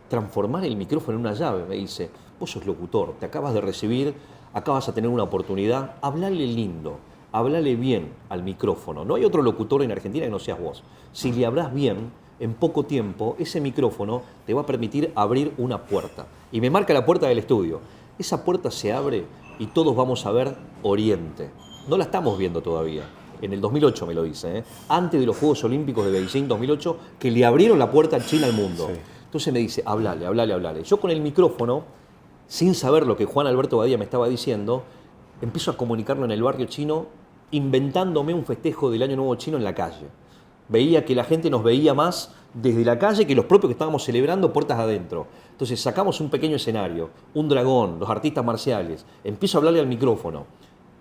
Transformar el micrófono en una llave, me dice, vos sos locutor, te acabas de recibir, acabas a tener una oportunidad, hablale lindo, hablale bien al micrófono. No hay otro locutor en Argentina que no seas vos. Si le hablas bien, en poco tiempo, ese micrófono te va a permitir abrir una puerta. Y me marca la puerta del estudio. Esa puerta se abre y todos vamos a ver Oriente. No la estamos viendo todavía. En el 2008 me lo dice, antes de los Juegos Olímpicos de Beijing 2008, que le abrieron la puerta a China al mundo. Entonces me dice, hablale. Yo con el micrófono, sin saber lo que Juan Alberto Badía me estaba diciendo, empiezo a comunicarlo en el barrio chino, inventándome un festejo del Año Nuevo Chino en la calle. Veía que la gente nos veía más desde la calle que los propios que estábamos celebrando puertas adentro. Entonces sacamos un pequeño escenario, un dragón, los artistas marciales, empiezo a hablarle al micrófono.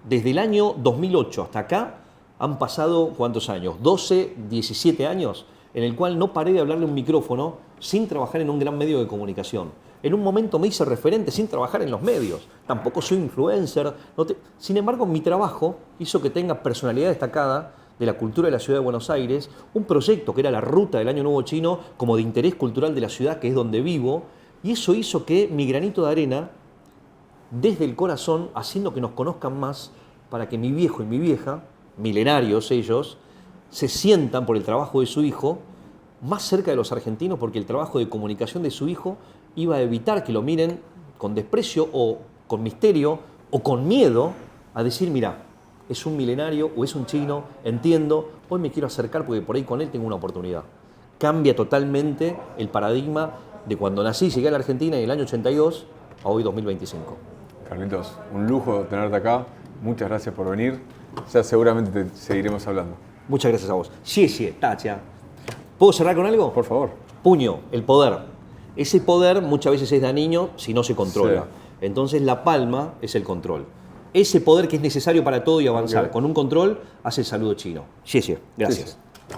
Desde el año 2008 hasta acá han pasado, ¿cuántos años? 12, 17 años, en el cual no paré de hablarle a un micrófono sin trabajar en un gran medio de comunicación. En un momento me hice referente sin trabajar en los medios. Tampoco soy influencer. Sin embargo, mi trabajo hizo que tenga personalidad destacada de la cultura de la ciudad de Buenos Aires, un proyecto que era la ruta del Año Nuevo Chino como de interés cultural de la ciudad, que es donde vivo, y eso hizo que mi granito de arena, desde el corazón, haciendo que nos conozcan más, para que mi viejo y mi vieja, milenarios ellos, se sientan por el trabajo de su hijo más cerca de los argentinos, porque el trabajo de comunicación de su hijo iba a evitar que lo miren con desprecio o con misterio o con miedo a decir, mira, es un milenario o es un chino, entiendo, hoy me quiero acercar porque por ahí con él tengo una oportunidad. Cambia totalmente el paradigma de cuando nací, llegué a la Argentina en el año 82 a hoy 2025. Carlitos, un lujo tenerte acá. Muchas gracias por venir. Ya seguramente te seguiremos hablando. Muchas gracias a vos. Sí, Tacha. ¿Puedo cerrar con algo? Por favor. Puño, el poder. Ese poder muchas veces es dañino si no se controla. Sí. Entonces la palma es el control. ese poder que es necesario para todo y avanzar. Ok. Con un control hace el saludo chino. Gracias. Sí, sí.